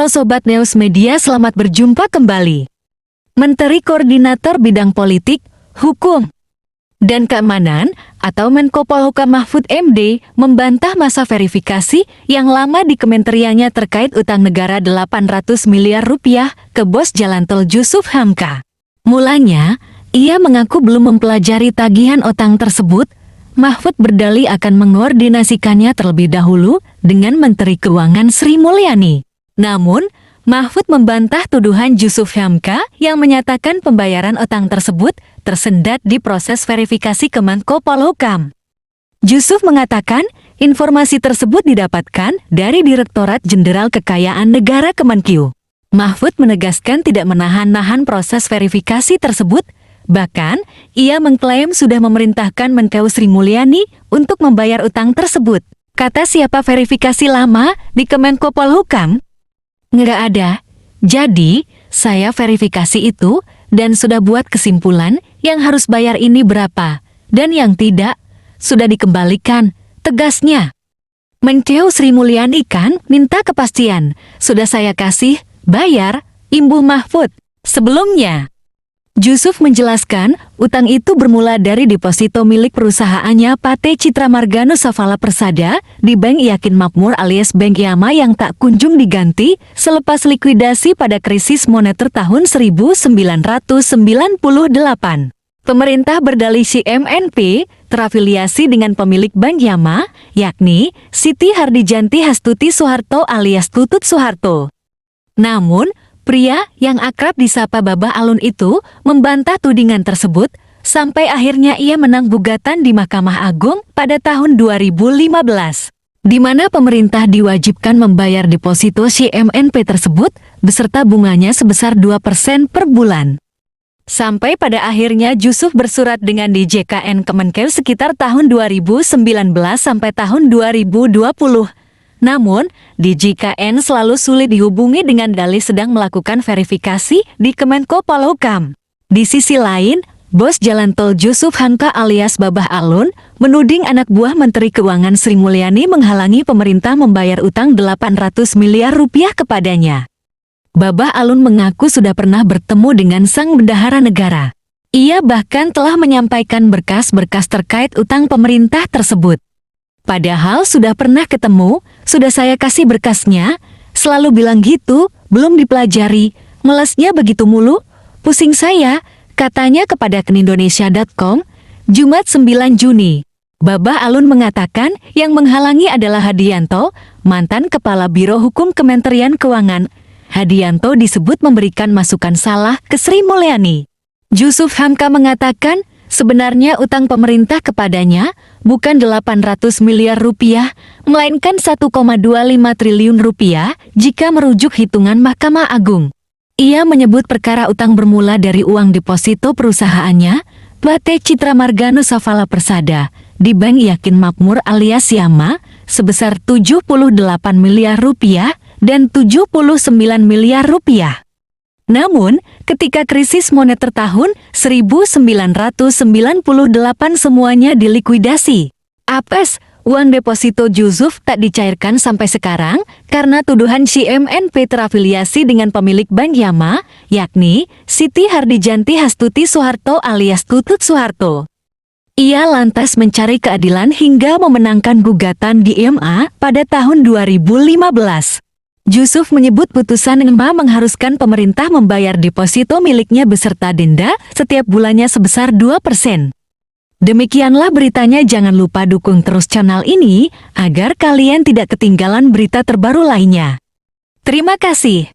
Halo Sobat News Media, selamat berjumpa kembali. Menteri Koordinator Bidang Politik, Hukum, dan Keamanan atau Menko Polhukam Mahfud MD membantah masa verifikasi yang lama di kementeriannya terkait utang negara 800 miliar rupiah ke bos jalan tol Jusuf Hamka. Mulanya, ia mengaku belum mempelajari tagihan utang tersebut. Mahfud berdalih akan mengordinasikannya terlebih dahulu dengan Menteri Keuangan Sri Mulyani. Namun, Mahfud membantah tuduhan Jusuf Hamka yang menyatakan pembayaran utang tersebut tersendat di proses verifikasi Kemenko Polhukam. Jusuf mengatakan informasi tersebut didapatkan dari Direktorat Jenderal Kekayaan Negara Kemenkeu. Mahfud menegaskan tidak menahan-nahan proses verifikasi tersebut. Bahkan, ia mengklaim sudah memerintahkan Menkeu Sri Mulyani untuk membayar utang tersebut. Kata siapa verifikasi lama di Kemenko Polhukam? Nggak ada. Jadi, saya verifikasi itu dan sudah buat kesimpulan yang harus bayar ini berapa, dan yang tidak, sudah dikembalikan, tegasnya. Menkeu Sri Mulyani kan minta kepastian, sudah saya kasih, bayar, imbuh Mahfud. Sebelumnya, Jusuf menjelaskan, utang itu bermula dari deposito milik perusahaannya PT Citra Marga Nusafala Persada di Bank Yakin Makmur alias Bank Yama yang tak kunjung diganti selepas likuidasi pada krisis moneter tahun 1998. Pemerintah berdalih CMNP terafiliasi dengan pemilik Bank Yama, yakni Siti Hardijanti Hastuti Soeharto alias Tutut Soeharto. Namun, pria yang akrab disapa Babah Alun itu membantah tudingan tersebut sampai akhirnya ia menang gugatan di Mahkamah Agung pada tahun 2015, di mana pemerintah diwajibkan membayar deposito CMNP tersebut beserta bunganya sebesar 2% per bulan. Sampai pada akhirnya Jusuf bersurat dengan DJKN Kemenkeu sekitar tahun 2019 sampai tahun 2020. Namun, DJKN selalu sulit dihubungi dengan dalih sedang melakukan verifikasi di Kemenko Polhukam. Di sisi lain, bos jalan tol Jusuf Hamka alias Babah Alun menuding anak buah Menteri Keuangan Sri Mulyani menghalangi pemerintah membayar utang 800 miliar rupiah kepadanya. Babah Alun mengaku sudah pernah bertemu dengan sang bendahara negara. Ia bahkan telah menyampaikan berkas-berkas terkait utang pemerintah tersebut. Padahal sudah pernah ketemu, sudah saya kasih berkasnya, selalu bilang gitu, belum dipelajari, melesnya begitu mulu, pusing saya, katanya kepada kenindonesia.com, Jumat 9 Juni. Babah Alun mengatakan yang menghalangi adalah Hadianto, mantan Kepala Biro Hukum Kementerian Keuangan. Hadianto disebut memberikan masukan salah ke Sri Mulyani. Jusuf Hamka mengatakan, sebenarnya utang pemerintah kepadanya bukan 800 miliar rupiah, melainkan 1,25 triliun rupiah jika merujuk hitungan Mahkamah Agung. Ia menyebut perkara utang bermula dari uang deposito perusahaannya, PT Citra Marga Nusafala Persada, di Bank Yakin Makmur alias Yama, sebesar 78 miliar rupiah dan 79 miliar rupiah. Namun, ketika krisis moneter tahun 1998 semuanya dilikuidasi. Apes, uang deposito Jusuf tak dicairkan sampai sekarang karena tuduhan CMNP terafiliasi dengan pemilik Bank Yama, yakni Siti Hardijanti Hastuti Soeharto alias Tutut Soeharto. Ia lantas mencari keadilan hingga memenangkan gugatan di MA pada tahun 2015. Jusuf menyebut putusan MA mengharuskan pemerintah membayar deposito miliknya beserta denda setiap bulannya sebesar 2%. Demikianlah beritanya, jangan lupa dukung terus channel ini agar kalian tidak ketinggalan berita terbaru lainnya. Terima kasih.